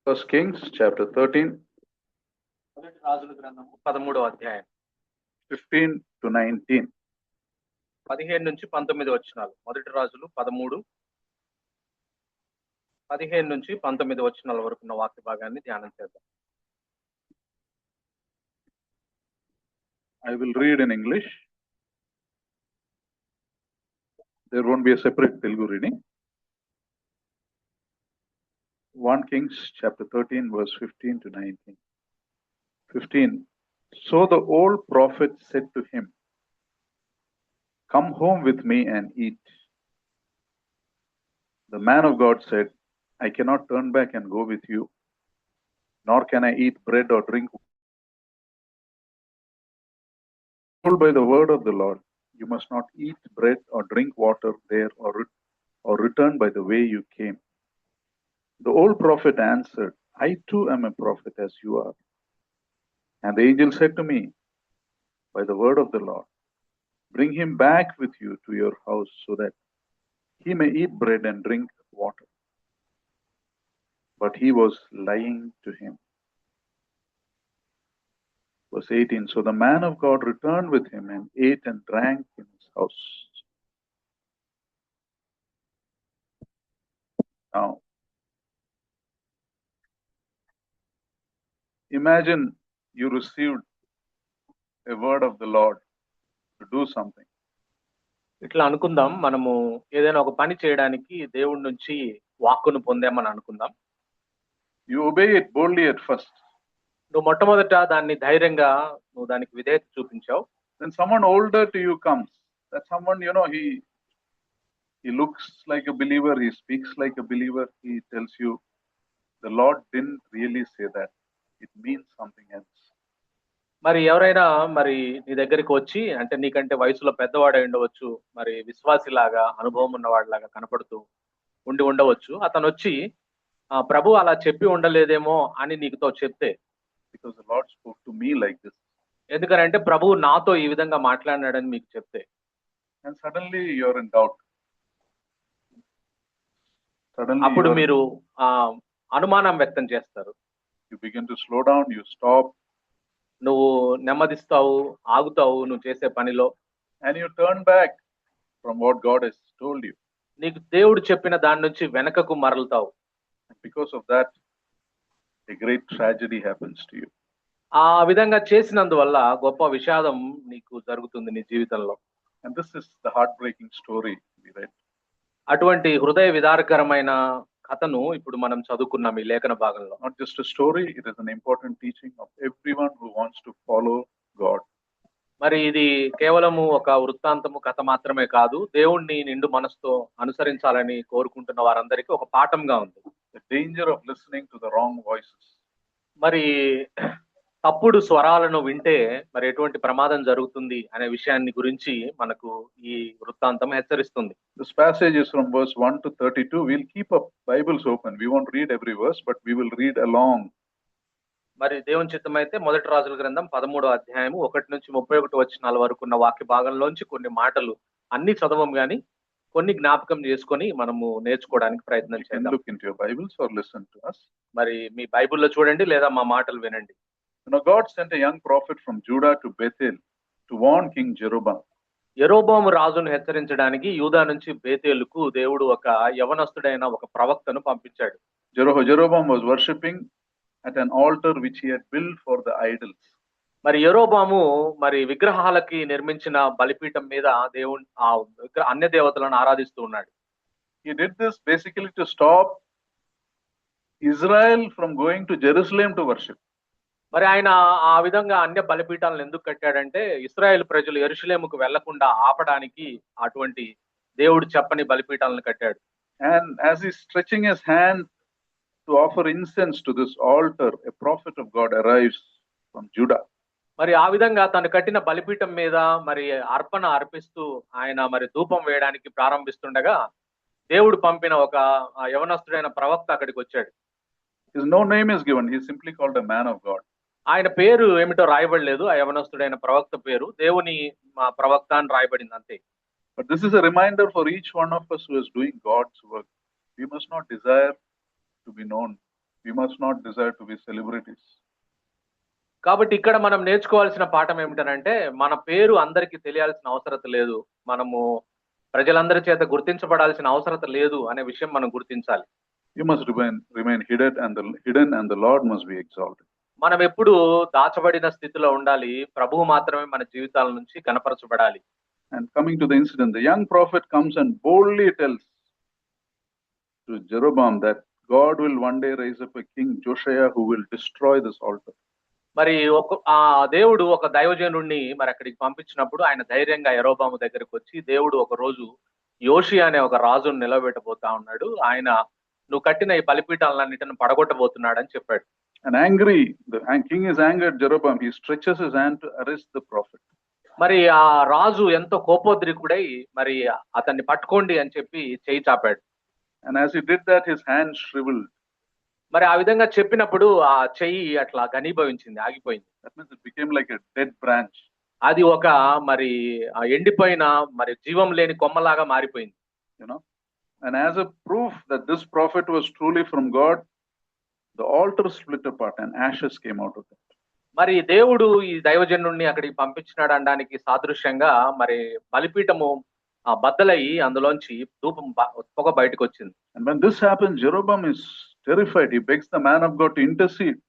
First Kings chapter 13, మొదటి రాజుల గ్రంథము 13వ అధ్యాయం 15 to 19. 15 నుంచి 19 వచనాలు. మొదటి రాజులు 13 15 నుంచి 19 వచనాల వరకు ఉన్న వాక్య భాగాన్ని ధ్యానం చేద్దాం. I will read in English. There won't be a separate Telugu reading. 1 Kings chapter 13 verse 15 to 19. 15. So the old prophet said to him, "Come home with me and eat." The man of God said, "I cannot turn back and go with you, nor can I eat bread or drink. Told by the word of the Lord, you must not eat bread or drink water there or return by the way you came." The old prophet answered, "I too am a prophet as you are." And the angel said to me, by the word of the Lord, bring him back with you to your house so that he may eat bread and drink water. But he was lying to him. Verse 18. So the man of God returned with him and ate and drank in his house. Now, imagine you received a word of the Lord to do something. ఇట్లా అనుకుందాం, మనము ఏదైనా ఒక పని చేయడానికి దేవుడి నుంచి వాక్కును పొందామని అనుకుందాం. You obey it boldly at first. నువ్వు మొట్టమొదట దాన్ని ధైర్యంగా నువ్వు దానికి విధేయత చూపించావు. Then someone older to you comes. That someone, he looks like a believer, he speaks like a believer, he tells you, the Lord didn't really say that. It means something else. మరి ఎవరైనా మరి నీ దగ్గరికి వచ్చి, అంటే నీకంటే వయసులో పెద్దవాడై ఉండవచ్చు, మరి విశ్వాసిలాగా అనుభవం ఉన్నవాడిలాగా కనపడుతూ ఉండవచ్చు. అతను వచ్చి ప్రభు అలా చెప్పి ఉండలేదేమో అని నీకుతో చెప్తే, because the Lord spoke to me like this. ఎందుకంటే ప్రభు నాతో ఈ విధంగా మాట్లాడినాడని మీకు చెప్తే, and suddenly you're in doubt. అప్పుడు మీరు అనుమానం వ్యక్తం చేస్తారు. You begin to slow down, you stop. నువ్వు నెమ్మదిస్తావు, ఆగుతావు నువ్వు చేసే పనిలో. and you turn back from what God has told you. నీకు దేవుడు చెప్పిన దాని నుంచి వెనకకు మరలుతావు. because of that, a great tragedy happens to you. ఆ విధంగా చేసినందువల్ల గొప్ప విషాదం నీకు జరుగుతుంది నీ జీవితంలో. and this is the heartbreaking story we read. అటువంటి హృదయ విదారకరమైన కథను ఇప్పుడు మనం చదువుకున్నాం ఈ లేఖన భాగంలో. not just a story, it is an important teaching of everyone who wants to follow God. మరి ఇది కేవలము ఒక వృత్తాంతము కథ మాత్రమే కాదు, దేవుణ్ణి నిండు మనసుతో అనుసరించాలని కోరుకుంటున్న వారందరికీ ఒక పాఠంగా ఉంది. the danger of listening to the wrong voices. మరి తప్పుడు స్వరాలను వింటే మరి ఎటువంటి ప్రమాదం జరుగుతుంది అనే విషయాన్ని గురించి మనకు ఈ వృత్తాంతం హెచ్చరిస్తుంది. This passage is from verse 1 to 32. We'll keep up Bibles open. We won't read every verse, but we will read along. మరి దేవుని చిత్తమైతే మొదటి రాజుల గ్రంథం 13వ అధ్యాయము 1 నుంచి 31 వచనాల వరకు ఉన్న వాక్య భాగంలోంచి కొన్ని మాటలు అన్ని చదవం గాని కొన్ని జ్ఞాపకం చేసుకొని మనము నేర్చుకోవడానికి ప్రయత్నం చేద్దాం. Look into your Bibles or listen to us. మరి మీ బైబిల్లో చూడండి లేదా మా మాటలు వినండి. God sent a young prophet from Judah to Bethel to warn King Jeroboam. యెరోబోము రాజును హెచ్చరించడానికి యూదా నుంచి బేతేలుకు దేవుడు ఒక యవనస్తుడైన ఒక ప్రవక్తను పంపించాడు. Jeroboam was worshipping at an altar which he had built for the idols. మరి యెరోబాము మరి విగ్రహాలకి నిర్మించిన బలిపీఠం మీద దేవుని అన్య దేవతలను ఆరాధిస్తూ ఉన్నాడు. He did this basically to stop Israel from going to Jerusalem to worship. మరి ఆయన ఆ విధంగా అన్య బలిపీఠాలను ఎందుకు కట్టాడంటే ఇశ్రాయేల్ ప్రజలు యెరూషలేముకు వెళ్లకుండా ఆపడానికి అటువంటి దేవుడు చెప్పని బలిపీఠాలను కట్టాడు. And as he's stretching his hand to offer incense to this altar, a prophet of God arrives from Judah. మరి ఆ విధంగా తను కట్టిన బలిపీఠం మీద మరి అర్పణ అర్పిస్తూ ఆయన మరి ధూపం వేయడానికి ప్రారంభిస్తుండగా దేవుడు పంపిన ఒక యవనస్తుడైన ప్రవక్త అక్కడికి వచ్చాడు. His no name is given. He is simply called a man of God. ఆయన పేరు ఏమిటో రాయబడలేదు. ఆ యవనస్తుడైన ప్రవక్త పేరు దేవుని ప్రవక్త అని రాయబడింది అంతే. But this is a reminder for each one of us who is doing God's work. We must not desire to be known We must not desire to be celebrities. కాబట్టి ఇక్కడ మనం నేర్చుకోవాల్సిన పాఠం ఏమిటనంటే మన పేరు అందరికీ తెలియాల్సిన అవసరం లేదు, మనము ప్రజలందరి చేత గుర్తించబడాల్సిన అవసరం లేదు అనే విషయం మనం గుర్తించాలి. You must remain hidden and the Lord must be exalted. మనం ఎప్పుడు దాచబడిన స్థితిలో ఉండాలి, ప్రభువు మాత్రమే మన జీవితాల నుంచి కనపరచబడాలి. And coming to the incident, the young prophet comes and boldly tells to Jeroboam that God will one day raise up a king, Josiah, who will destroy this altar. మరి ఆ దేవుడు ఒక దైవజనుడిని మరి అక్కడికి పంపించినప్పుడు ఆయన ధైర్యంగా యెరోబాము దగ్గరికి వచ్చి, దేవుడు ఒక రోజు యోషి అనే ఒక రాజును నిలబెట్టబోతా ఉన్నాడు, ఆయన నువ్వు కట్టిన ఈ బలిపీఠాలన్నిటిని పడగొట్టబోతున్నాడు అని చెప్పాడు. And angry, the king is angered Jeroboam. He stretches his hand to arrest the prophet. మరి ఆ రాజు ఎంతో కోపోద్రికుడై మరి అతన్ని పట్టుకోండి అని చెప్పి చేయి చాపాడు. And as he did that, his hand shriveled. మరి ఆ విధంగా చెప్పినప్పుడు ఆ చెయ్యి అట్లా ఘనీభవించింది, ఆగిపోయింది. That means it became like a dead branch. అది ఒక మరి ఎండిపోయిన మరి జీవం లేని కొమ్మలాగా మారిపోయింది. You know, and as a proof that this prophet was truly from God, the altar split apart and ashes came out of it. మరి దేవుడు ఈ దైవజనుడిని అక్కడికి పంపించినాడు అనడానికి సాదృశ్యంగా మరి బలిపీఠము బద్దలయ్యి అందులోంచి ధూపం పొగ బయటకు వచ్చింది. And when this happens, Jeroboam is terrified. He begs the man of God to intercede.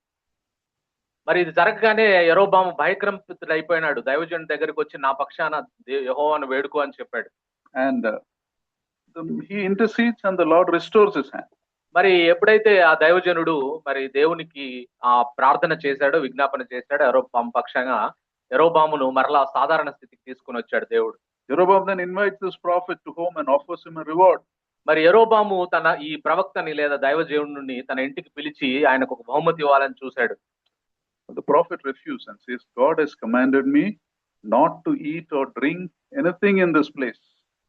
మరి ఇది జరగగానే యెరోబాము భయకంపితుడు అయిపోయినాడు. దైవజనుడి దగ్గరికి వచ్చి నా పక్షాన యెహోవాను వేడుకో అని చెప్పాడు. And he intercedes and the Lord restores his hand. మరి ఎప్పుడైతే ఆ దైవజనుడు మరి దేవునికి ఆ ప్రార్థన చేశాడో, విజ్ఞాపన చేశాడో యెరోబాము పక్షంగా, యెరోబామును మరలా సాధారణ స్థితికి తీసుకుని వచ్చాడు దేవుడు. Jeroboam then invites this prophet to home and offers him a reward. మరి యెరోబాము తన ఈ ప్రవక్తని లేదా దైవజనుడిని తన ఇంటికి పిలిచి ఆయనకు ఒక బహుమతి ఇవ్వాలని చూశాడు. The prophet refused and says, God has commanded me not to eat or drink anything in this place.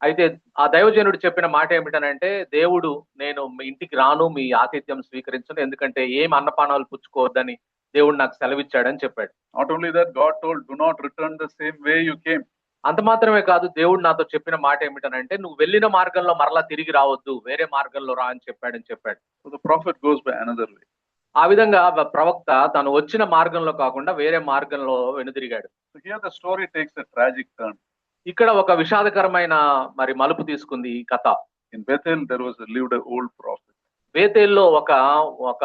అయితే ఆ దైవజనుడు చెప్పిన మాట ఏమిటనంటే, దేవుడు నేను మీ ఇంటికి రాను, మీ ఆతిథ్యం స్వీకరించను, ఎందుకంటే ఏం అన్నపానాలు పుచ్చుకోవద్దని దేవుడు నాకు సెలవిచ్చాడని చెప్పాడు. Not only that, God told, do not return the same way you came. అంత మాత్రమే కాదు, దేవుడు నాతో చెప్పిన మాట ఏమిటనంటే, నువ్వు వెళ్ళిన మార్గంలో మరలా తిరిగి రావద్దు, వేరే మార్గంలో రా అని చెప్పాడు. So the prophet goes by another way. ఆ విధంగా ప్రవక్త తను వచ్చిన మార్గంలో కాకుండా వేరే మార్గంలో వెనుదిరిగాడు. So here the story takes a tragic turn. ఇక్కడ ఒక విషాదకరమైన మరి మలుపు తీసుకుంది ఈ కథ. In Bethel there lived an old prophet. బేతేల్లో ఒక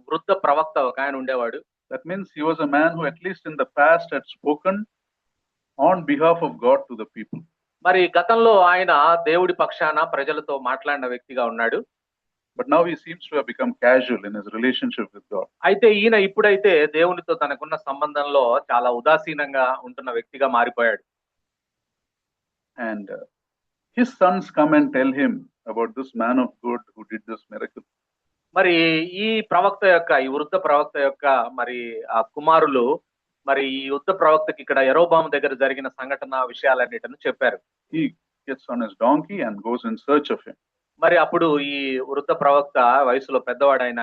వృద్ధ ప్రవక్త ఒక ఆయన ఉండేవాడు. That means he was a man who at least in the past had spoken on behalf of God to the people. మరి గతంలో ఆయన దేవుడి పక్షాన ప్రజలతో మాట్లాడిన వ్యక్తిగా ఉన్నాడు. But now he seems to have become casual in his relationship with God. అయితే ఈయన ఇప్పుడైతే దేవునితో తనకున్న సంబంధంలో చాలా ఉదాసీనంగా ఉంటున్న వ్యక్తిగా మారిపోయాడు. And his sons come and tell him about this man of God who did this miracle. మరి ఈ ప్రవక్త యొక్క, ఈ వృద్ధ ప్రవక్త యొక్క మరి ఆ కుమారులు మరి ఈ వృద్ధ ప్రవక్తకి ఇక్కడ యెరోబాము దగ్గర జరిగిన సంఘటన విషయాలన్నిటిని చెప్పారు. He gets on his donkey and goes in search of him. మరి అప్పుడు ఈ వృద్ధ ప్రవక్త వయసులో పెద్దవాడైన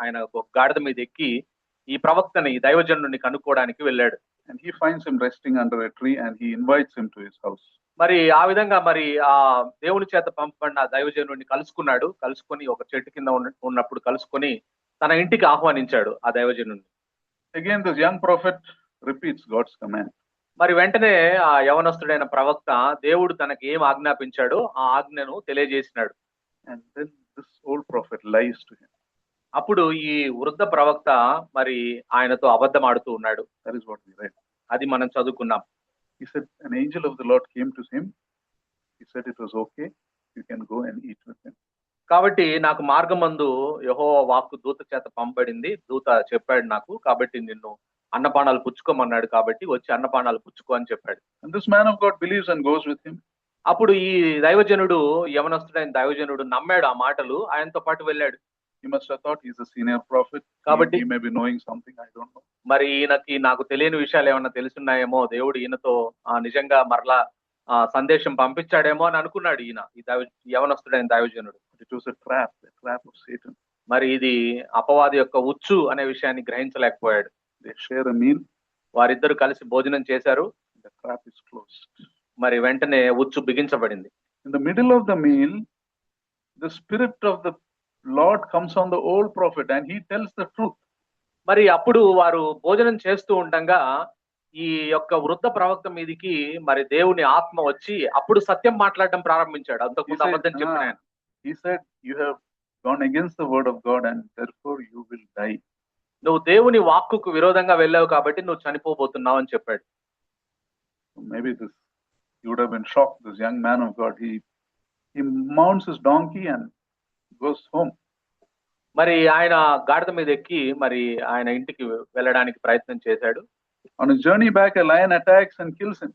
ఆయన ఒక గాడిద మీద ఎక్కి ఈ ప్రవక్తని, ఈ దైవజనుడిని కనుక్కోవడానికి వెళ్ళాడు. And he finds him resting under a tree and he invites him to his house. మరి ఆ విధంగా మరి ఆ దేవుని చేత పంపబడిన దైవజనుడిని కలుసుకొని ఒక చెట్టు కింద ఉన్నప్పుడు కలుసుకొని తన ఇంటికి ఆహ్వానించాడు ఆ దైవజనుడిని. Again this young prophet repeats God's command. మరి వెంటనే ఆ యవనస్తుడైన ప్రవక్త దేవుడు తనకి ఏం ఆజ్ఞాపించాడో ఆ ఆజ్ఞను తెలియజేసినాడు. And then this old prophet lies to him. అప్పుడు ఈ వృద్ధ ప్రవక్త మరి ఆయనతో అబద్ధం ఆడుతూ ఉన్నాడు. That is what we read. అది మనం చదువుకున్నాం. He said an angel of the Lord came to him. He said it was okay. You can go and eat with him. కాబట్టి నాకు మార్గమందు యెహోవా వాక్కు దూత చేత పంపబడింది. దూత చెప్పాడు నాకు, కాబట్టి నిన్ను అన్నపానాలు పుచ్చుకోమన్నాడు, కాబట్టి వచ్చి అన్నపానాలు పుచ్చుకో అని చెప్పాడు. And this man of God believes and goes with him. అప్పుడు ఈ దైవజనుడు, యవనస్తుడైన దైవజనుడు నమ్మాడు ఆ మాటలు, ఆయనతో పాటు వెళ్ళాడు. He must have thought he's a senior prophet. He may be knowing something, I don't know. మరి ఈయనకి నాకు తెలియని విషయాలు ఏమన్నా తెలుసున్నాయేమో, దేవుడు ఈయనతో నిజంగా మరలా సందేశం పంపించాడేమో అని అనుకున్నాడు ఈయన, ఈ యవనస్తుడైన దైవజనుడు. It was a trap of Satan. మరి ఇది అపవాది యొక్క ఉచ్చు అనే విషయాన్ని గ్రహించలేకపోయాడు. They share a meal. వారిద్దరు కలిసి భోజనం చేశారు. The trap is closed. మరి వెంటనే ఉచ్చు బిగించబడింది. In the middle of the meal, the spirit of the Lord comes on the old prophet and he tells the truth. మరి అప్పుడు వారు భోజనం చేస్తూ ఉండగా ఈ యొక్క వృద్ధ ప్రవక్త మీదికి మరి దేవుని ఆత్మ వచ్చి అప్పుడు సత్యం మాట్లాడడం ప్రారంభించాడు. He అంతకుముందు said, అబద్ధం చెప్పిన ఆయన. he said, you have gone against the word of God and therefore you will die. నువ్వు దేవుని వాక్కుకు విరోధంగా వెళ్ళావు కాబట్టి నువ్వు చనిపోబోతున్నావు అని చెప్పాడు. Maybe you would have been shocked. This young man of God, he mounts his donkey and goes home. మరి ఆయన గాడిద మీద ఎక్కి మరి ఆయన ఇంటికి వెళ్ళడానికి ప్రయత్నం చేశాడు. On his journey back, a lion attacks and kills him.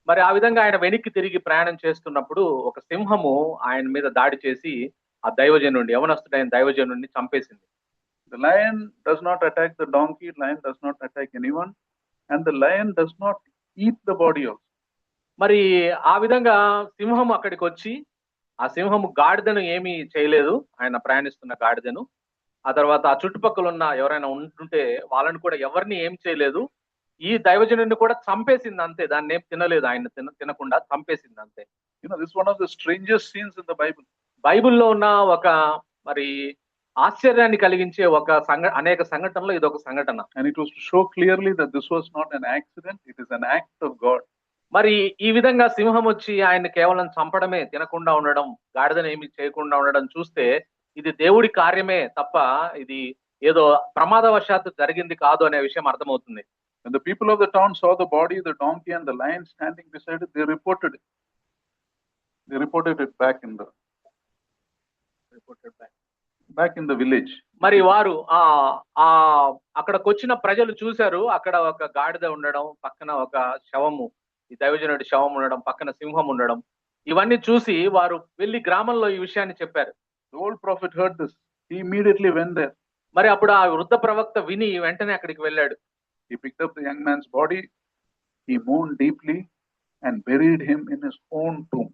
మరి ఆ విధంగా ఆయన వెనక్కి తిరిగి ప్రయాణం చేస్తున్నప్పుడు ఒక సింహము ఆయన మీద దాడి చేసి ఆ దైవజనుడిని, యవనస్తుడైన దైవజనుడిని చంపేసింది. The lion does not attack the donkey, lion does not attack anyone, and the lion does not eat the body also. మరి ఆ విధంగా సింహం అక్కడికి వచ్చి ఆ సింహము గాడిదను ఏమీ చేయలేదు, ఆయన ప్రయాణిస్తున్న గాడిదను. ఆ తర్వాత ఆ చుట్టుపక్కల ఉన్న ఎవరైనా ఉంటుంటే వాళ్ళని కూడా ఎవరిని ఏం చేయలేదు. ఈ దైవజనుడిని కూడా చంపేసింది అంతే, దాన్ని ఏం తినలేదు, ఆయన తినకుండా చంపేసింది అంతే. You know, this is one of the strangest scenes in the Bible. బైబిల్లో ఉన్న ఒక మరి ఆశ్చర్యాన్ని కలిగించే ఒక అనేక సంఘటనలో ఇది ఒక సంఘటన. And it was to show clearly that this was not an accident, it is an act of God. మరి ఈ విధంగా సింహం వచ్చి ఆయన కేవలం చంపడమే, తినకుండా ఉండడం, గాడిదను ఏమి చేయకుండా ఉండడం చూస్తే ఇది దేవుడి కార్యమే తప్ప ఇది ఏదో ప్రమాదవశాత్తు జరిగింది కాదు అనే విషయం అర్థమవుతుంది. When the people of the town saw the body, the donkey and the lion standing beside it, they reported it. They reported it back in the village. మరి వారు అక్కడికి వచ్చిన ప్రజలు చూశారు, అక్కడ ఒక గాడిద ఉండడం, పక్కన ఒక శవము, ఈ దైవజనుడి శవం ఉండడం, పక్కన సింహం ఉండడం, ఇవన్నీ చూసి వారు వెళ్లి గ్రామంలో ఈ విషయాన్ని చెప్పారు. The old prophet heard this. He immediately went there. మరి అప్పుడు ఆ వృద్ధ ప్రవక్త విని వెంటనే అక్కడికి వెళ్ళాడు. He picked up the young man's body, he mourned deeply and buried him in his own tomb.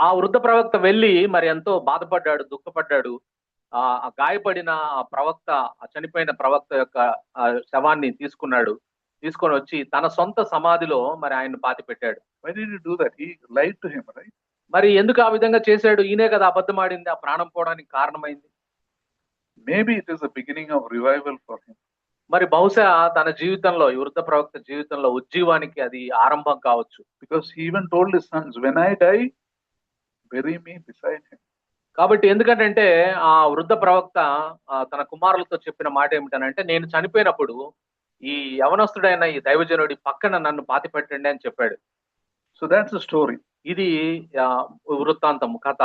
ఆ వృద్ధ ప్రవక్త వెళ్ళి మరి ఎంతో బాధపడ్డాడు, దుఃఖపడ్డాడు. ఆ గాయపడిన ఆ ప్రవక్త, ఆ చనిపోయిన ప్రవక్త యొక్క శవాన్ని తీసుకొని వచ్చి తన సొంత సమాధిలో మరి ఆయన పాతి పెట్టాడు. Why did he do that? He lied to him, right? మరి ఎందుకు ఆ విధంగా చేశాడు? ఈయనే కదా అబద్ధం ఆడింది, ఆ ప్రాణం పోవడానికి కారణమైంది. Maybe it is the beginning of revival for him. మరి బహుశా తన జీవితంలో, ఈ వృద్ధ ప్రవక్త జీవితంలో ఉజ్జీవానికి అది ఆరంభం కావచ్చు. Because he even told his sons, when I die, bury me beside him. కాబట్టి ఎందుకంటే ఆ వృద్ధ ప్రవక్త తన కుమారులతో చెప్పిన మాట ఏమిటనంటే, నేను చనిపోయినప్పుడు ఈ యవనస్తుడైన ఈ దైవజనుడి పక్కన నన్ను పాతి పెట్టండి అని చెప్పాడు. So that's the story. ఇది వృత్తాంతం, కథ.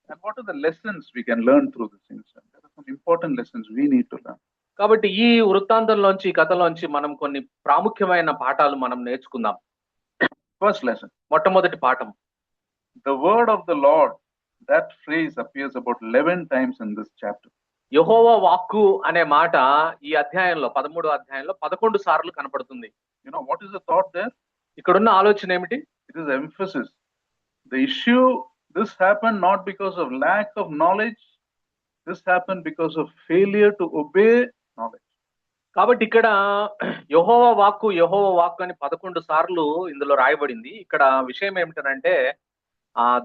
And what are the lessons we can learn through this incident? There are some important lessons we need to learn. కాబట్టి ఈ వృత్తాంతంలోంచి, ఈ కథలోంచి మనం కొన్ని ప్రాముఖ్యమైన పాఠాలు మనం నేర్చుకుందాం. First lesson. మొట్టమొదటి పాఠం. The word of the Lord, that phrase appears about 11 times in this chapter. యెహోవా వాక్కు అనే మాట ఈ అధ్యాయంలో 13వ అధ్యాయంలో 11 సార్లు కనపడుతుంది. You know, what is the thought there? ఇక్కడున్న ఆలోచన ఏమిటి? It is emphasis. The issue, this happened not because of lack of knowledge. This happened because of failure to obey knowledge. కాబట్టి ఇక్కడ యెహోవా వాక్కు అని 11 సార్లు ఇందులో రాయబడింది. ఇక్కడ విషయం ఏమిటనంటే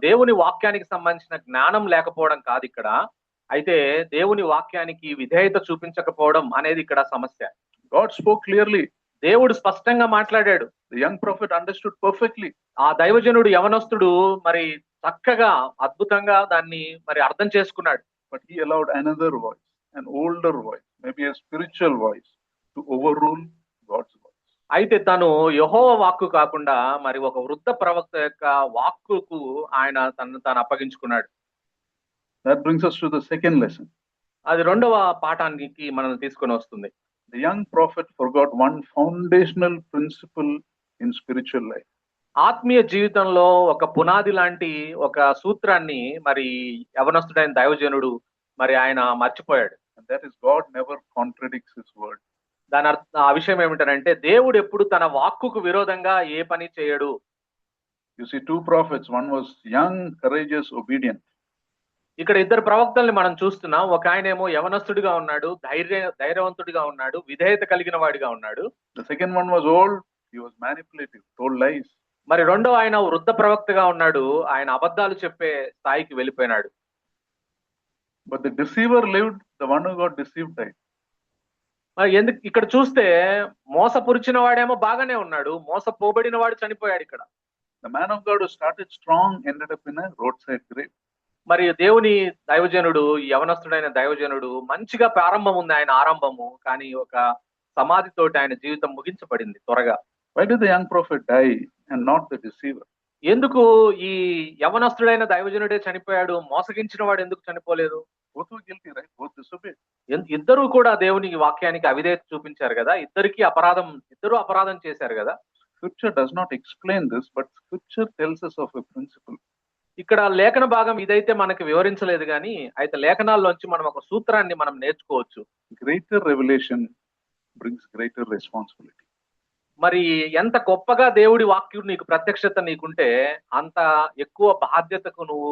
దేవుని వాక్యానికి సంబంధించిన జ్ఞానం లేకపోవడం కాదు ఇక్కడ, అయితే దేవుని వాక్యానికి విధేయత చూపించకపోవడం అనేది ఇక్కడ సమస్య. God spoke clearly. దేవుడు స్పష్టంగా మాట్లాడాడు. The young prophet understood perfectly. ఆ దైవజనుడు, యవనస్తుడు మరి చక్కగా, అద్భుతంగా దాన్ని మరి అర్థం చేసుకున్నాడు. But he allowed another voice, an older voice, maybe a spiritual voice, to overrule God's voice. అయితే తను యెహోవా వాక్కు కాకుండా మరి ఒక వృద్ధ ప్రవక్త యొక్క వాక్కుకు ఆయన తను అప్పగించుకున్నాడు. That brings us to the second lesson. అది రెండవ పాఠానికి మనం తీసుకొని వస్తుంది. The young prophet forgot one foundational principle in spiritual life. ఆత్మీయ జీవితంలో ఒక పునాది లాంటి ఒక సూత్రాన్ని మరి యవనస్తుడైన దైవజనుడు మరి ఆయన మర్చిపోయాడు. And that is, God never contradicts his word. దాని ఆ విషయం ఏమిటంటే దేవుడు ఎప్పుడు తన వాక్కుకు విరోధంగా ఏ పని చేయడు. You see two prophets, one was young, courageous, obedient. ఇక్కడ ఇద్దరు ప్రవక్తల్ని మనం చూస్తున్నాం. ఒక ఆయనేమో యవనస్తుడిగా ఉన్నాడు, ధైర్యవంతుడిగా ఉన్నాడు, విధేయత కలిగిన వాడిగా ఉన్నాడు. The second one was old, he was manipulative, told lies. మరి రెండో ఆయన వృద్ధ ప్రవక్తగా ఉన్నాడు, ఆయన అబద్ధాలు చెప్పే స్థాయికి వెళ్ళిపోయినాడు. But the deceiver lived, the one who got deceived died. మరి ఎందుకు ఇక్కడ చూస్తే మోసపురిచిన వాడేమో బాగానే ఉన్నాడు, మోసపోబడిన వాడు చనిపోయాడు ఇక్కడ. The man of God who started strong ended up in a roadside grave. మరి దేవుని దైవజనుడు, యవనస్తుడైన దైవజనుడు మంచిగా ప్రారంభం ఉంది ఆయన ఆరంభము, కానీ ఒక సమాధితోటి ఆయన జీవితం ముగించబడింది త్వరగా. Why did the young prophet die and not the deceiver? ఎందుకు ఈ యవనస్తుడైన దైవజనుడే చనిపోయాడు, మోసగించిన వాడు ఎందుకు చనిపోలేదు? Both were guilty, right? Both disobeyed. ఇద్దరు కూడా దేవుని వాక్యానికి అవిధేయత చూపించారు కదా, ఇద్దరు అపరాధం చేశారు కదా. Scripture does not explain this, but Scripture tells us of a principle. ఇక్కడ లేఖన భాగం ఇదైతే మనకి వివరించలేదు, కానీ అయితే లేఖనాల్లోంచి మనం ఒక సూత్రాన్ని మనం నేర్చుకోవచ్చు. Greater revelation brings greater responsibility. మరి ఎంత గొప్పగా దేవుడి వాక్యం నీకు ప్రత్యక్షత నీకుంటే అంత ఎక్కువ బాధ్యతకు నువ్వు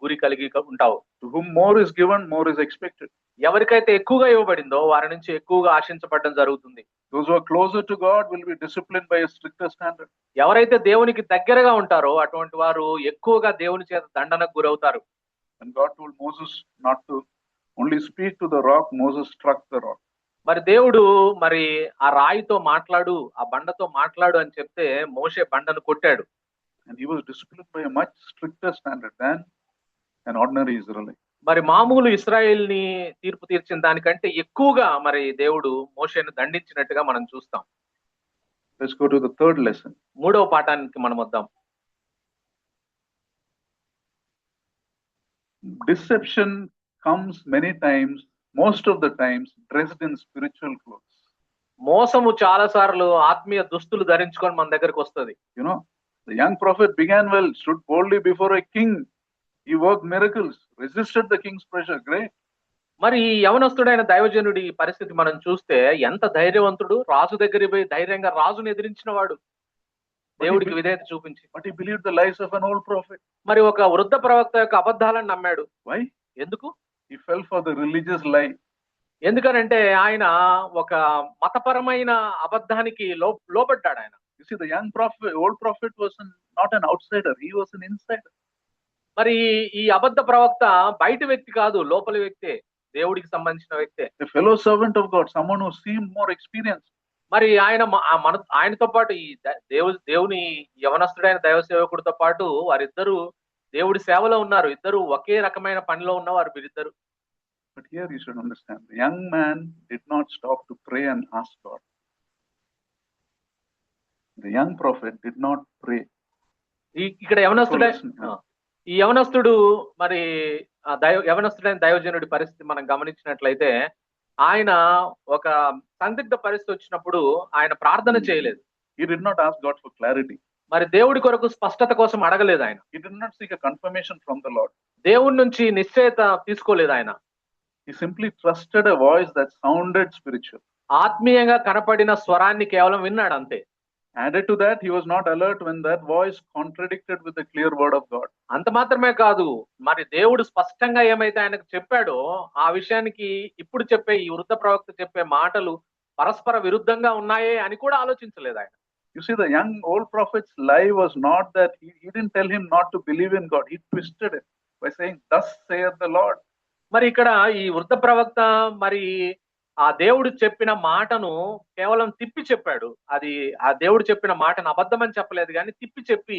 గురి కలిగి ఉంటావు. To whom more is given, more is expected. ఎవరికైతే ఎక్కువగా ఇవ్వబడిందో వారి నుంచి ఎక్కువగా ఆశించబడడం జరుగుతుంది. Those who are closer to God will be disciplined by a stricter standard. ఎవరైతే దేవునికి దగ్గరగా ఉంటారో అటువంటి వారు ఎక్కువగా దేవుని చేత దండనకు గురవుతారు. And God told Moses not to only speak to the rock, Moses struck the rock. మరి దేవుడు మరి ఆ రాయితో మాట్లాడు, ఆ బండతో మాట్లాడు అని చెప్తే మోషే బండను కొట్టాడు. And he was disciplined by a much stricter standard than an ordinary Israelite. మరి మామూలు ఇశ్రాయేల్ని తీర్పు తీర్చిన దానికంటే ఎక్కువగా మరి దేవుడు మోషేను దండించినట్టుగా మనం చూస్తాం. Let's go to the third lesson. మూడవ పాఠానికి మనం వద్దాం. Deception comes many times, most of the times, dressed in spiritual clothes. మోసము చాలా సార్లు ఆత్మీయ దుస్తులు ధరించుకొని మన దగ్గరకు వస్తుంది. You know, the young prophet began well, stood boldly before a king. He worked miracles, resisted the king's pressure. Great. మరి ఈ యవనస్తుడైన దైవజనుడి పరిస్థితి మనం చూస్తే ఎంత ధైర్యవంతుడు, రాజు దగ్గరికి పోయి ధైర్యంగా రాజును ఎదిరించిన వాడు, దేవుడికి విధేయత చూపించి. But he believed the lies of an old prophet. మరి ఒక వృద్ధ ప్రవక్త యొక్క అబద్ధాలను నమ్మాడు. Why? ఎందుకు? He fell for the religious lie. ఎందుకనంటే ఆయన ఒక మతపరమైన అబద్ధానికి లోపడ్డాడు ఆయన. You see, the young prophet, old prophet was not an outsider. He was an insider. మరి ఈ అబద్ధ ప్రవక్త బయట వ్యక్తి కాదు, లోపలి వ్యక్తే, దేవుడికి సంబంధించిన వ్యక్తే. A fellow servant of God, someone who seemed more experienced. మరి ఆయనతో పాటు ఈ దేవుని యవనస్తుడైన దైవ సేవకుడితో పాటు వారిద్దరూ దేవుడి సేవలో ఉన్నారు. ఇద్దరు ఒకే రకమైన పనిలో ఉన్నవారు వీరిద్దరు. But here you should understand, the young man did not stop to pray and ask God. The young prophet did not pray. ఇక్కడ ఈ యవనస్తుడు మరి యవనస్తుడైన దైవజనుడి పరిస్థితి మనం గమనించినట్లయితే ఆయన ఒక సందిగ్ధ పరిస్థితి వచ్చినప్పుడు ఆయన ప్రార్థన చేయలేదు. He did not ask God for clarity. మరి దేవుడి కొరకు స్పష్టత కోసం అడగలేదు ఆయన. He did not seek a confirmation from the Lord. దేవుడి నుంచి నిశ్చయత తీసుకోలేదు ఆయన. He simply trusted a voice that sounded spiritual. ఆత్మీయంగా కనపడిన స్వరాన్ని కేవలం విన్నాడు అంతే. Added to that, he was not alert when that voice contradicted with the clear word of God. అంత మాత్రమే కాదు, మరి దేవుడు స్పష్టంగా ఏమైతే ఆయనకు చెప్పాడో ఆ విషయానికి ఇప్పుడు చెప్పే ఈ వృద్ధ ప్రవక్త చెప్పే మాటలు పరస్పర విరుద్ధంగా ఉన్నాయే అని కూడా ఆలోచించలేదు ఆయన. You see, the young old prophet's lie was not that he didn't tell him not to believe in God. He twisted it by saying, "Thus saith the Lord." మరి ఇక్కడ ఈ వృద్ధ ప్రవక్త మరి ఆ దేవుడు చెప్పిన మాటను కేవలం తిప్పి చెప్పాడు. అది ఆ దేవుడు చెప్పిన మాటను అబద్ధమని చెప్పలేదు, కానీ తిప్పి చెప్పి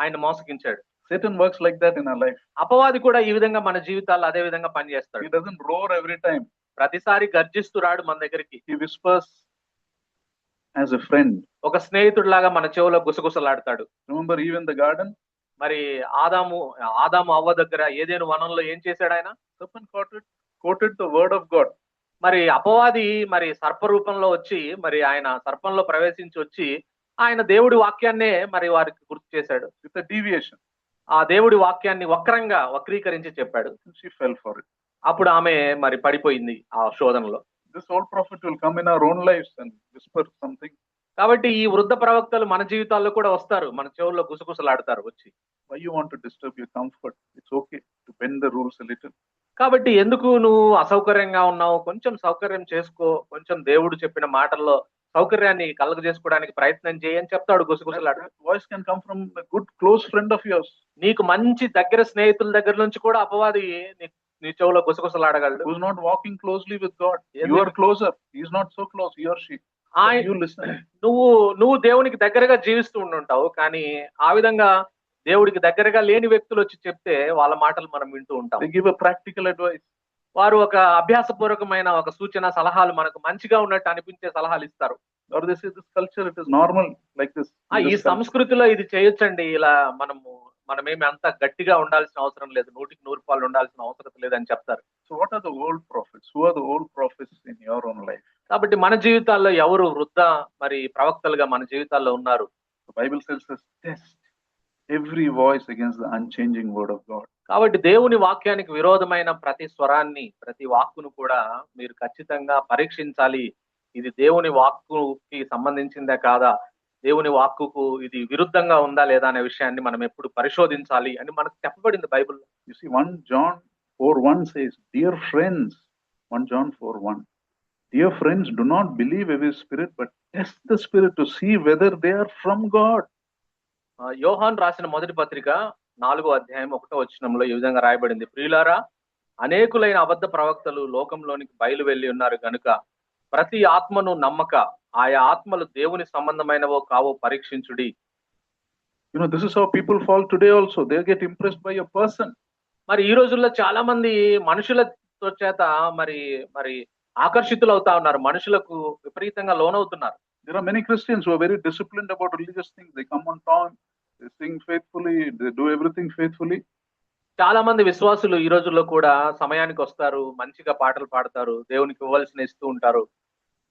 ఆయన మోసగించాడు. Satan works like that in our life. అపవాది కూడా ఈ విధంగా మన జీవితాల్లో అదే విధంగా పనిచేస్తాడు. He doesn't roar every time. ప్రతిసారి గర్జిస్తూ రాడు మన దగ్గరికి. He whispers as a friend. ఒక స్నేహితుడిలాగా మన చెవులో గుసగుసలాడతాడు. Remember Eve in the garden? మరి ఆదాము అవ్వ దగ్గర ఏదైనా వనంలో ఏం చేశాడు ఆయన? Serpent quoted the word of God. మరి అపవాది మరి సర్ప రూపంలో వచ్చి మరి ఆయన సర్పంలో ప్రవేశించి వచ్చి ఆయన దేవుడి వాక్యాన్నే మరి వారికి గుర్తు చేశాడు. With a deviation. ఆ దేవుడి వాక్యాన్ని వక్రీకరించి చెప్పాడు. She fell for it. అప్పుడు ఆమె మరి పడిపోయింది ఆ శోధనలో. This old prophet will come in our own lives and whisper something. కాబట్టి ఈ వృద్ధ ప్రవక్తలు మన జీవితాల్లో కూడా వస్తారు, మన చెవుల్లో గుసగుసలాడతారు వచ్చి. Why you want to disturb your comfort? It's okay to bend the rules a little. కాబట్టి ఎందుకు నువ్వు అసౌకర్యంగా ఉన్నావు, కొంచెం సౌకర్యం చేసుకో, కొంచెం దేవుడు చెప్పిన మాటల్లో సౌకర్యాన్ని కలుగ చేసుకోవడానికి ప్రయత్నం చేయని చెప్తాడు గుసగుసలాడు. Voice can come from a good close friend of yours. నీకు మంచి దగ్గర స్నేహితుల దగ్గర నుంచి కూడా అపవాది నీ చెవులో గుసగుసలాడగలడు? Who's not walking closely with God? You ఎందుకు? are closer. He's not so close, he or she. But ఆయన you listen. నువ్వు దేవునికి దగ్గరగా జీవిస్తూ ఉండుంటావు. కానీ ఆ విధంగా దేవుడికి దగ్గరగా లేని వ్యక్తులు వచ్చి చెప్తే వాళ్ళ మాటలు మనం వింటూ ఉంటాం. They give a practical advice. వారు ఒక అభ్యాసపూర్వకమైన ఒక సూచన సలహాలు మనకు మంచిగా ఉన్నట్టు అనిపించే సలహాలు ఇస్తారు. Or they say this culture, it is normal like this. in ఈ this culture. సంస్కృతిలో ఇది చేయొచ్చండి. ఇలా మనమేమి అంత గట్టిగా ఉండాల్సిన అవసరం లేదు. 100% ఉండాల్సిన అవసరం లేదని చెప్తారు. So what are the old prophets? Who are the old prophets in your own life? కాబట్టి మన జీవితాల్లో ఎవరు వృద్ధ మరి ప్రవక్తలుగా మన జీవితాల్లో ఉన్నారు? The Bible tells us, test every voice against the unchanging word of God. కాబట్టి దేవుని వాక్యానికి విరోధమైన ప్రతి స్వరాన్ని, ప్రతి వాక్కును కూడా మీరు ఖచ్చితంగా పరీక్షించాలి. ఇది దేవుని వాక్కుకి సంబంధించిందే కాదా, దేవుని వాక్కుకు ఇది విరుద్ధంగా ఉందా లేదా అనే విషయాన్ని మనం ఎప్పుడు పరిశోధించాలి అని మనకు చెప్పబడింది బైబిల్లో. You see, 1 John 4:1 says, dear friends, 1 John 4:1, dear friends, do not believe every spirit, but test the spirit to see whether they are from God. యోహాను రాసిన మొదటి పత్రిక 4వ అధ్యాయం 1వ వచనంలో ఈ విధంగా రాయబడింది, ప్రియులారా, అనేకులైన అబద్ధ ప్రవక్తలు లోకంలోనికి బయలు వెళ్ళి ఉన్నారు గనుక ప్రతి ఆత్మను నమ్మక ఆయా ఆత్మలు దేవుని సంబంధమైనవో కావో పరీక్షించుడి. You know, this is how people fall today also. They get impressed by a person. మరి ఈ రోజుల్లో చాలా మంది మనుషులతో చేత మరి ఆకర్షితులు అవుతా ఉన్నారు. మనుషులకు విపరీతంగా లోనవుతున్నారు. There are many Christians who are very disciplined about religious things. They come on time, they sing faithfully, they do everything faithfully. చాలా మంది విశ్వాసులు ఈ రోజుల్లో కూడా సమయానికి వస్తారు, మంచిగా పాటలు పాడతారు, దేవునికి ఇవ్వాల్సిన ఇస్తూ ఉంటారు.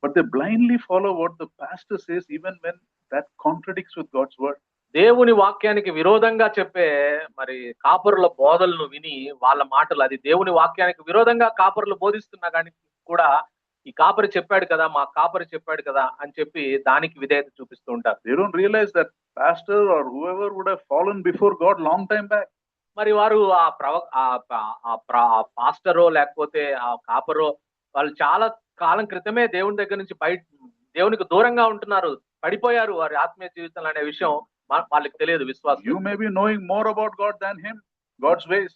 But they blindly follow what the pastor says, even when that contradicts with God's word. దేవుని వాక్యానికి విరోధంగా చెప్పే మరి కాపరుల బోధలను విని వాళ్ళ మాటలు, అది దేవుని వాక్యానికి విరోధంగా కాపరులు బోధిస్తున్నా కానీ కూడా ఈ కాపరి చెప్పాడు కదా, మా కాపరి చెప్పాడు కదా అని చెప్పి దానికి విధేయత చూపిస్తూ ఉంటారు. They don't realize that pastor or whoever would have fallen before God long time back. మరి వారు ఆ పాస్టరో లేకపోతే ఆ కాపరో వాళ్ళు చాలా కాలం క్రితమే దేవుని దగ్గర నుంచి దేవునికి దూరంగా ఉంటున్నారు, పడిపోయారు వారి ఆత్మీయ జీవితంలో అనే విషయం వాళ్ళకి తెలియదు. విశ్వాసం, You may be knowing more about God than him, God's ways.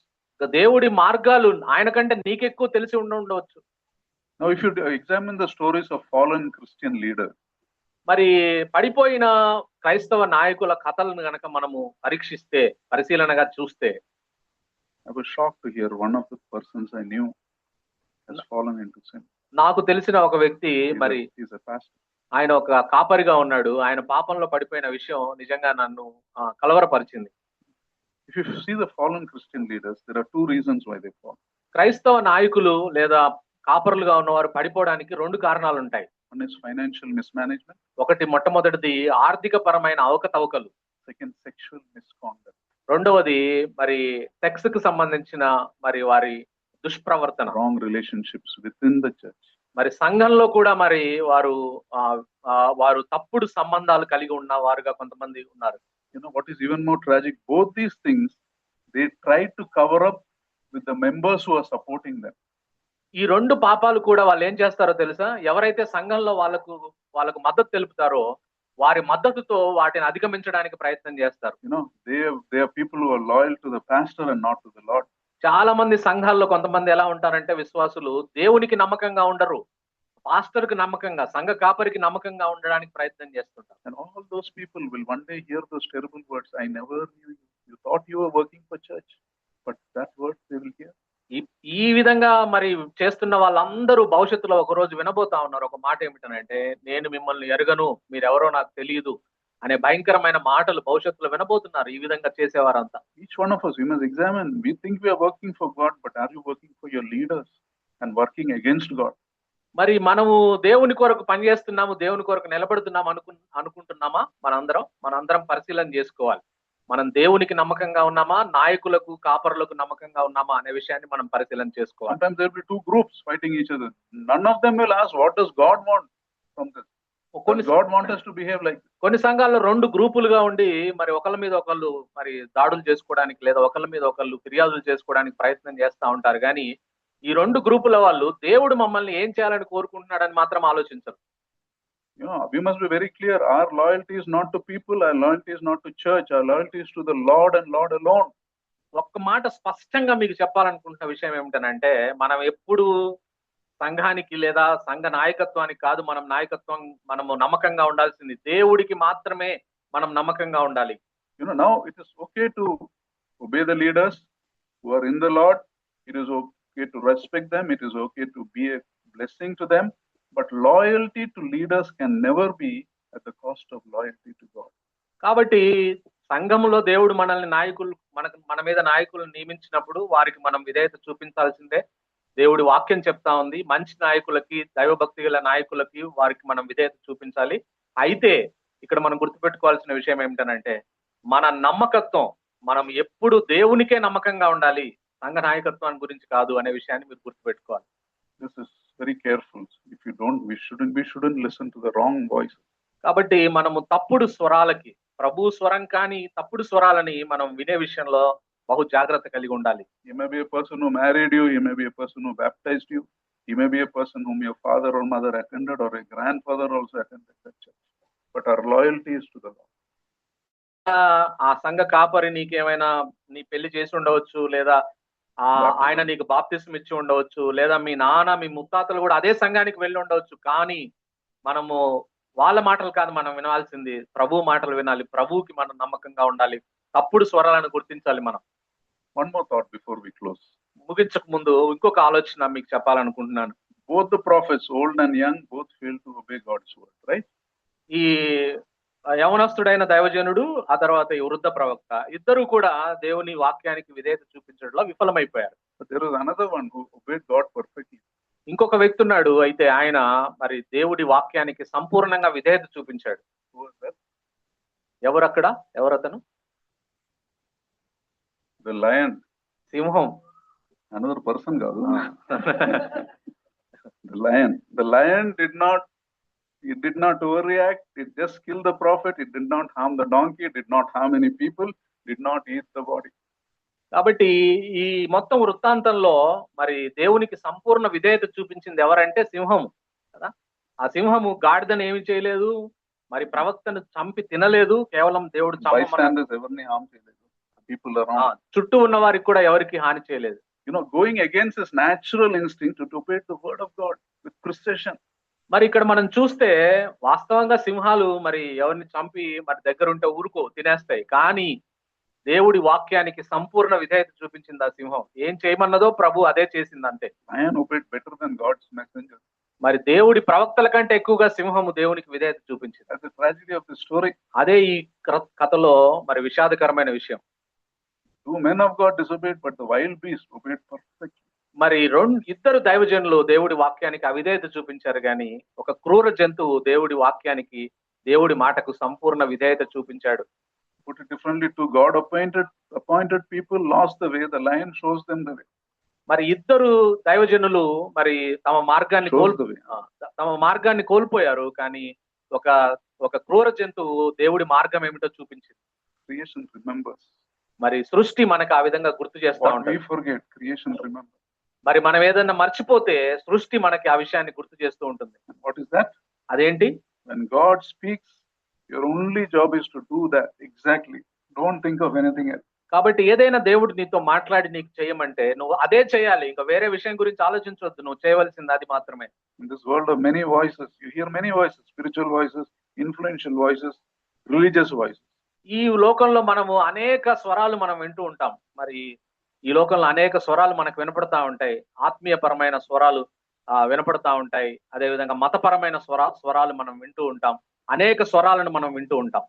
దేవుడి మార్గాలు ఆయన కంటే నీకెక్కువ తెలిసి ఉండవచ్చు. Now, if you examine the stories of fallen Christian leaders, మరి పడిపోయిన క్రైస్తవ నాయకుల కథలను గనక మనము పరీక్షిస్తే, పరిశీలనగా చూస్తే, I was shocked to hear one of the persons I knew has fallen into sin. నాకు తెలిసిన ఒక వ్యక్తి మరి He's a pastor. ఆయన ఒక కాపరిగా ఉన్నాడు. ఆయన పాపంలో పడిపోయిన విషయం నిజంగా నన్ను కలవరపరిచింది. If you see the fallen Christian leaders, there are two reasons why they fall. క్రైస్తవ నాయకులు లేదా కాపరులుగా ఉన్నవారు పడిపోవడానికి 2 కారణాలు ఉంటాయి. One is financial mismanagement. ఒకటి, మొట్టమొదటిది ఆర్థిక పరమైన అవకతవకలు. Second, sexual misconduct. రెండవది మరి సెక్స్ కు సంబంధించిన మరి వారి దుష్ప్రవర్తన, Wrong relationships within the church. మరి సంఘంలో కూడా మరి వారు తప్పుడు సంబంధాలు కలిగి ఉన్న వారుగా కొంతమంది ఉన్నారు. You know what is even more tragic? Both these things they try to cover up with the members who are supporting them. ఈ 2 పాపాలు కూడా వాళ్ళు ఏం చేస్తారో తెలుసా? ఎవరైతే సంఘంలో వాళ్ళకు మద్దతు తెలుపుతారో వారి మద్దతుతో వాటిని అధిగమించడానికి ప్రయత్నం చేస్తారు. You know, they are people who are loyal to the pastor and not to the Lord. చాలా మంది సంఘాల్లో కొంతమంది ఎలా ఉంటారంటే విశ్వాసులు దేవునికి నమ్మకంగా ఉండరు, పాస్టర్కి నమ్మకంగా, సంఘ కాపరికి నమ్మకంగా ఉండడానికి ప్రయత్నం చేస్తుంటారు. And all those people will one day hear those terrible words, I never knew you. You thought you were working for church. But that word they will hear. ఈ విధంగా మరి చేస్తున్న వాళ్ళందరూ భవిష్యత్తులో ఒక రోజు వినబోతా ఉన్నారు ఒక మాట, ఏమిటనంటే నేను మిమ్మల్ని ఎరగను, మీరెవరో నాకు తెలియదు అనే భయంకరమైన మాటలు భవిష్యత్తులో వినబోతున్నారు ఈ విధంగా చేసేవారంతా. Each one of us, we must examine. We think we are working for God, but are you working for your leaders and working against God? మరి మనము దేవుని కొరకు పనిచేస్తున్నాము, దేవుని కొరకు నిలబడుతున్నాము అనుకుంటున్నామా? మనందరం పరిశీలన చేసుకోవాలి. మనం దేవునికి నమ్మకంగా ఉన్నామా, నాయకులకు కాపరులకు నమ్మకంగా ఉన్నామా అనే విషయాన్ని మనం పరిశీలన చేసుకోవాలి. Sometimes there will be 2 groups fighting each other. None of them will ask, what does God want from this? God wants us to behave like this. కొన్ని సంఘాల్లో 2 గ్రూపులుగా ఉండి మరి ఒకళ్ళ మీద ఒకళ్ళు మరి దాడులు చేసుకోవడానికి లేదా ఒకళ్ళ మీద ఒకళ్ళు ఫిర్యాదులు చేసుకోవడానికి ప్రయత్నం చేస్తూ ఉంటారు. కానీ ఈ 2 గ్రూపుల వాళ్ళు దేవుడు మమ్మల్ని ఏం చేయాలని కోరుకుంటున్నాడని మాత్రం ఆలోచించరు. You know, we must be very clear. Our loyalty is not to people. Our loyalty is not to church. Our loyalty is to the Lord and Lord alone. ఒక్క మాట స్పష్టంగా మీకు చెప్పాలనుకుంటున్న విషయం ఏమిటనంటే, మనం ఎప్పుడు సంఘానికి లేదా సంఘ నాయకత్వానికి కాదు మనం మనము నమ్మకంగా ఉండాల్సింది దేవుడికి మాత్రమే మనం నమ్మకంగా ఉండాలి. Now it is okay to obey the leaders who are in the Lord. It is okay to respect them. It is okay to be a blessing to them. But loyalty to leaders can never be at the cost of loyalty to God. కాబట్టి సంఘములో దేవుడు మనల్ని మన మీద నాయకులను నియమించినప్పుడు వారికి మనం విధేయత చూపించాల్సిందే. దేవుడి వాక్యం చెప్తా ఉంది, మంచి నాయకులకి, దైవభక్తి గల నాయకులకి వారికి మనం విధేయత చూపించాలి. అయితే ఇక్కడ మనం గుర్తుపెట్టుకోవాల్సిన విషయం ఏమిటనంటే, మన నమ్మకత్వం మనం ఎప్పుడు దేవునికే నమ్మకంగా ఉండాలి, సంఘ నాయకత్వాన్ని గురించి కాదు అనే విషయాన్ని మీరు గుర్తుపెట్టుకోవాలి. This is very careful. If you don't, we shouldn't listen to the wrong voices. కాబట్టి మనము తప్పుడు స్వరాలకి, ప్రభు స్వరం కానీ తప్పుడు స్వరాలని మనం వినే విషయంలో బహు జాగ్రత్త కలిగి ఉండాలి. You may be a person who married you, you may be a person who baptized you, you may be a person whom your father or mother attended or a grandfather also attended that church. But our loyalty is to the Lord. ఆ సంఘ కాపరి నీకేమైనా నీ పెళ్లి చేసి ఉండవచ్చు, లేదా ఆయన నీకు బాప్తిసం ఇచ్చి ఉండవచ్చు, లేదా మీ నాన్న మీ ముత్తాతలు కూడా అదే సంఘానికి వెళ్ళి ఉండవచ్చు. కానీ మనము వాళ్ళ మాటలు కాదు మనం వినాల్సింది, ప్రభు మాటలు వినాలి. ప్రభువుకి మనం నమ్మకంగా ఉండాలి. తప్పుడు స్వరాలను గుర్తించాలి మనం. One more thought before we close. ముగించక ముందు ఇంకొక ఆలోచన మీకు చెప్పాలనుకుంటున్నాను. Both the prophets, old and young, both failed to obey God's word, right? ఈ యవనస్తుడైన దైవజనుడు, ఆ తర్వాత ఈ వృద్ధ ప్రవక్త, ఇద్దరు కూడా దేవుని వాక్యానికి విధేయత చూపించడంలో విఫలమైపోయారు. But there is another one who obeyed God perfectly. ఇంకొక వ్యక్తి ఉన్నాడు, అయితే ఆయన మరి దేవుడి వాక్యానికి సంపూర్ణంగా విధేయత చూపించాడు. Who was that? ఎవరతను? The lion. సింహం. Another person కాదు. The lion did not overreact. It just killed the prophet. It did not harm the donkey. It did not harm any people. Did not eat the body. కాబట్టి ఈ మొత్తం వృత్తాంతంలో మరి దేవునికి సంపూర్ణ విధేయత చూపించింది ఎవరంటే సింహము కదా. ఆ సింహము గాడిదను ఏమి చేయలేదు, మరి ప్రవక్తను చంపి తినలేదు, కేవలం దేవుడు చుట్టూ ఉన్న వారికి కూడా ఎవరికి హాని చేయలేదు. Going against his natural instinct to obey the word of God with precision. మరి ఇక్కడ మనం చూస్తే వాస్తవంగా సింహాలు మరి ఎవరిని చంపి మరి దగ్గర ఉంటే ఊరుకో తినేస్తాయి, కానీ దేవుడి వాక్యానికి సంపూర్ణ విధేయత చూపించింది ఆ సింహం. ఏం చేయమన్నదో ప్రభు అదే చేసింది అంతే. మరి దేవుడి ప్రవక్తల కంటే ఎక్కువగా సింహము దేవునికి విధేయత చూపించింది. అదే ఈ కథలో మరి విషాదకరమైన విషయం. Two men of God disobeyed, but the wild beast obeyed perfectly. మరి ఇద్దరు దైవజనులు దేవుడి వాక్యానికి అవిధేయత చూపించారు, కానీ ఒక క్రూర జంతువు దేవుడి వాక్యానికి, దేవుడి మాటకు సంపూర్ణ విధేయత చూపించాడు. Put it differently, two God appointed people lost the way. The lion shows them the way. మరి ఇద్దరు దైవజనులు మరి తమ మార్గాన్ని కోల్పోయారు, కానీ ఒక క్రూర జంతువు దేవుడి మార్గం ఏమిటో చూపించింది. Creation remembers. మరి సృష్టి మనకు ఆ విధంగా గుర్తు చేస్తా ఉంటుంది. We forget, creation remembers. మరి మనం ఏదైనా మర్చిపోతే సృష్టి మనకి ఆ విషయాన్ని గుర్తు చేస్తూ ఉంటుంది. What is that? అదేంటి? When God speaks, your only job is to do that exactly. Don't think of anything else. కాబట్టి ఏదైనా దేవుడు నీతో మాట్లాడి నీకు చేయమంటే నువ్వు అదే చేయాలి, ఇంకా వేరే విషయం గురించి ఆలోచించవద్దు. నువ్వు చేయవలసింది అది మాత్రమే. In this world of many voices, you hear many voices, spiritual voices, influential voices, religious voices. ఈ లోకంలో మనము అనేక స్వరాలు మనం వింటూ ఉంటాం. మరి ఈ లోకంలో అనేక స్వరాలు మనకు వినపడతా ఉంటాయి. ఆత్మీయపరమైన స్వరాలు వినపడతా ఉంటాయి. అదేవిధంగా మతపరమైన స్వరాలు మనం వింటూ ఉంటాం. అనేక స్వరాలను మనం వింటూ ఉంటాం.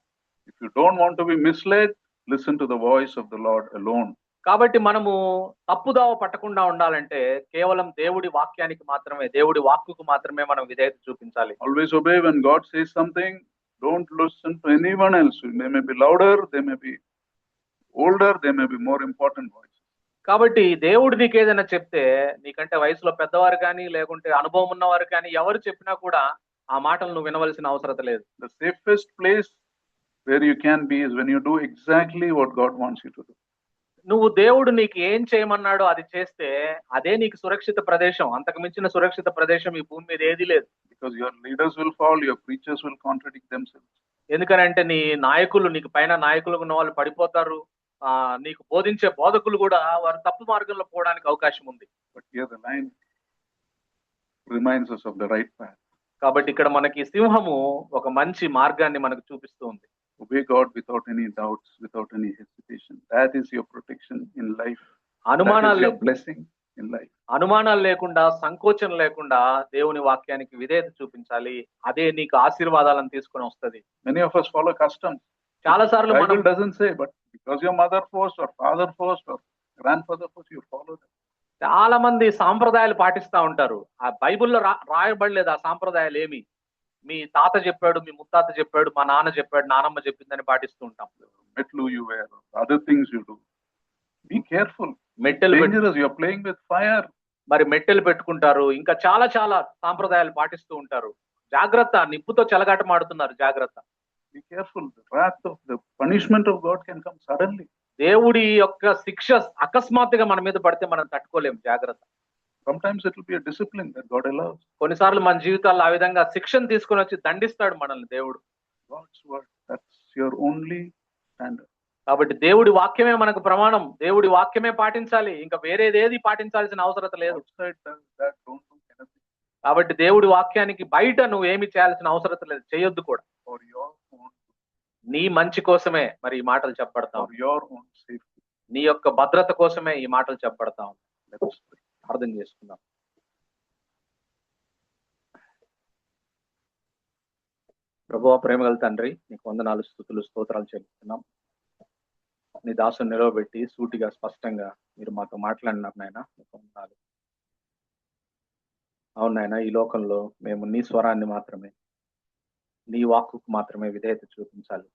If you don't want to be misled, listen to the voice of the Lord alone. కాబట్టి మనము తప్పుదావ పట్టకుండా ఉండాలంటే కేవలం దేవుడి వాక్యానికి మాత్రమే, దేవుడి వాక్కుకు మాత్రమే మనం విధేయత చూపించాలి. Always obey when God says something. Don't listen to anyone else. They may be louder, they may be older, they may be more important voices. కాబట్టి దేవుడు నీకు ఏదైనా చెప్తే, నీకంటే వయసులో పెద్దవారు కానీ లేకుంటే అనుభవం ఉన్నవారు కానీ ఎవరు చెప్పినా కూడా ఆ మాటలు నువ్వు వినవలసిన అవసరం లేదు. The safest place where you can be is when you do exactly what God wants you to do. నువ్వు దేవుడు నీకు ఏం చేయమన్నాడో అది చేస్తే అదే నీకు సురక్షిత ప్రదేశం. అంతకు మించిన సురక్షిత ప్రదేశం ఈ భూమి మీద ఏది లేదు. Because your leaders will fall, your preachers will contradict themselves. ఎందుకనంటే నీ నాయకులు, నీకు పైన నాయకులు ఉన్న వాళ్ళు పడిపోతారు, నీకు బోధించే బోధకులు కూడా వారు తప్పు మార్గంలో పోవడానికి అవకాశం ఉంది. But here the lion reminds us of the right path. కాబట్టి ఇక్కడ మనకి సింహము ఒక మంచి మార్గాన్ని మనకు చూపిస్తూ ఉంది. Obey God without any doubts, without any hesitation. That is your protection in life. That is your blessing in life. అనుమానాలు లేకుండా, సంకోచం లేకుండా దేవుని వాక్యానికి విధేయత చూపించాలి. అదే నీకు ఆశీర్వాదాలను తీసుకొని వస్తది. Many of us follow customs. చాలా సార్లు Bible doesn't say, but because your mother forced or father forced or grandfather forced, you follow them. చాలా మంది సాంప్రదాయాలు పాటిస్తా ఉంటారు. ఆ బైబిల్లో రాయబడలేదు ఆ సాంప్రదాయాలు ఏమి. మీ తాత చెప్పాడు, మీ ముత్తాత చెప్పాడు, మా నాన్న చెప్పాడు, నానమ్మ చెప్పిందని పాటిస్తూ ఉంటాం. Metlu you wear, other things you do. Be careful. మెట్టెలు Dangerous. You are playing with fire. మరి మెట్టెలు పెట్టుకుంటారు, ఇంకా చాలా చాలా సాంప్రదాయాలు పాటిస్తూ ఉంటారు. జాగ్రత్త, నిప్పుతో చెలగాటమాడుతున్నారు, జాగ్రత్త. Be careful. The wrath of the punishment of God can come suddenly. దేవుడి యొక్క శిక్ష అకస్మాత్తుగా మన మీద పడితే మనం తట్టుకోలేం, జాగ్రత్త. Sometimes it will be a discipline that God allows. కొన్నిసార్లు మన జీవితాల్లో ఆ విధంగా శిక్షను తీసుకొని వచ్చి దండిస్తాడు మనల్ని దేవుడు. God's word, that's your only standard. కాబట్టి దేవుడి వాక్యమే మనకు ప్రమాణం. దేవుడి వాక్యమే పాటించాలి, ఇంకా వేరేదేది పాటించాల్సిన అవసరం లేదు. కాబట్టి దేవుడి వాక్యానికి బయట నువ్వు ఏమి చేయాల్సిన అవసరం లేదు, చేయొద్దు కూడా. నీ మంచి కోసమే మరి ఈ మాటలు చెప్పబడతాం, నీ యొక్క భద్రత కోసమే ఈ మాటలు చెప్పబడతాం. అర్థం చేసుకుందాం. ప్రభువా, ప్రేమగల తండ్రి, నీకు వందనాలు, స్తుతులు, స్తోత్రాలు చెల్లిస్తున్నాం. నీ దాసుని నిలవబెట్టి సూటిగా స్పష్టంగా మీరు మాతో మాట్లాడినారు నాయన, నీకు వందనాలు. అవును నాయన, ఈ లోకంలో మేము నీ స్వరాన్ని మాత్రమే, నీ వాక్కుకు మాత్రమే విధేయత చూపించాలి.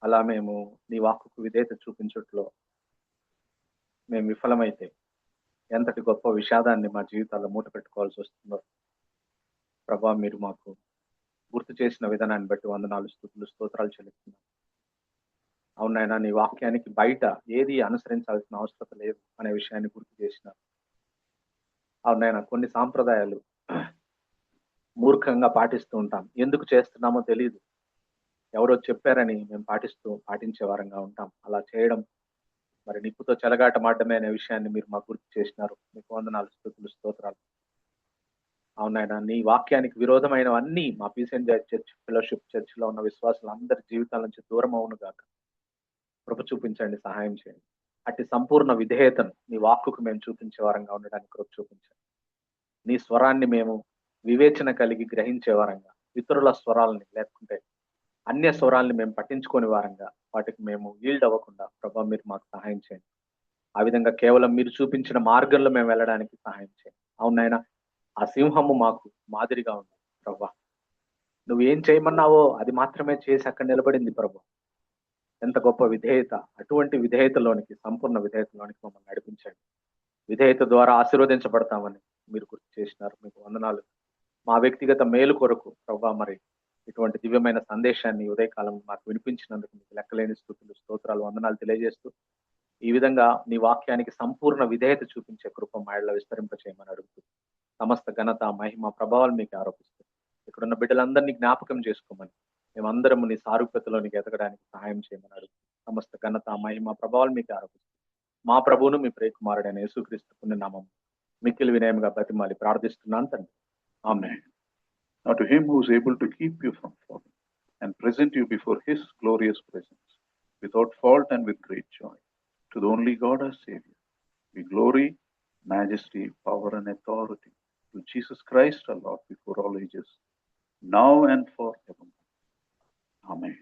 అలా మేము నీ వాక్కుకు విధేయత చూపించట్లో మేము విఫలమైతే ఎంతటి గొప్ప విషాదాన్ని మా జీవితాల్లో మూట పెట్టుకోవాల్సి వస్తుందో ప్రభా, మీరు మాకు గుర్తు చేసిన విధానాన్ని బట్టి వందనాలు, స్తుతులు, స్తోత్రాలు చెల్లిస్తున్నాం. అవునైనా, నీ వాక్యానికి బయట ఏది అనుసరించాల్సిన అవసరం లేదు అనే విషయాన్ని గుర్తు చేసినారు. అవునైనా, కొన్ని సాంప్రదాయాలు మూర్ఖంగా పాటిస్తూ ఉంటాం, ఎందుకు చేస్తున్నామో తెలియదు, ఎవరో చెప్పారని మేము పాటించే వారంగా ఉంటాం. అలా చేయడం మరి నిప్పుతో చెలగాటమాడమే అనే విషయాన్ని మీరు మాకు గుర్తు చేసినారు. మీకు వందనాలు, స్తుతులు, స్తోత్రాలు. అవునైనా, నీ వాక్యానికి విరోధమైనవన్నీ మా పీసెంట్ చర్చ్ ఫెలోషిప్ చర్చిలో ఉన్న విశ్వాసులు అందరి జీవితాల నుంచి దూరం అవును గాక. కృప చూపించండి, సహాయం చేయండి. అట్టి సంపూర్ణ విధేయతను నీ వాక్కుకు మేము చూపించే వారంగా ఉండడానికి కృప చూపించండి. నీ స్వరాన్ని మేము వివేచన కలిగి గ్రహించే వారంగా, ఇతరుల స్వరాలని లేకుంటే అన్య స్వరాల్ని మేము పట్టించుకోని వారంగా వాటికి మేము ఈల్డ్ అవ్వకుండా ప్రభా మీరు మాకు సహాయం చేయండి. ఆ విధంగా కేవలం మీరు చూపించిన మార్గంలో మేము వెళ్ళడానికి సహాయం చేయండి. అవునైనా, ఆ సింహము మాకు మాదిరిగా ఉంది ప్రభా. నువ్వు ఏం చేయమన్నావో అది మాత్రమే చేసి అక్కడ నిలబడింది ప్రభా. ఎంత గొప్ప విధేయత! అటువంటి విధేయతలోనికి, సంపూర్ణ విధేయతలోనికి మమ్మల్ని నడిపించండి. విధేయత ద్వారా ఆశీర్వదించబడతామని మీరు గుర్తు చేసినారు. మీకు వందనాలు. మా వ్యక్తిగత మేలు కొరకు ప్రభా మరి ఇటువంటి దివ్యమైన సందేశాన్ని ఉదయకాలం మాకు వినిపించినందుకు మీకు లెక్కలేని స్తుతులు, స్తోత్రాలు, వందనాలు తెలియజేస్తూ ఈ విధంగా నీ వాక్యానికి సంపూర్ణ విధేయత చూపించే కృప మా ఇళ్ళలో విస్తరింపచేయమని అడుగుతూ సమస్త ఘనత, మహిమ, ప్రభావాలు మీకు ఆరోపిస్తూ ఇక్కడున్న బిడ్డలందరినీ జ్ఞాపకం చేసుకోమని, మేమందరం నీ సారూప్యతలోనికి ఎదగడానికి సహాయం చేయమని అడుగుతూ సమస్త ఘనత, మహిమ, ప్రభావాలు మీకు ఆరోపిస్తూ మా ప్రభువును మీ ప్రియకుమారుడైన యేసుక్రీస్తు పుణ్యనామం మిక్కిలి వినయముగా బతిమాలి ప్రార్థిస్తున్నాను తండ్రి. ఆమేన్. Now to him who is able to keep you from falling and present you before his glorious presence without fault and with great joy, to the only God our Savior, be glory, majesty, power and authority to Jesus Christ our Lord before all ages, now and forever. Amen.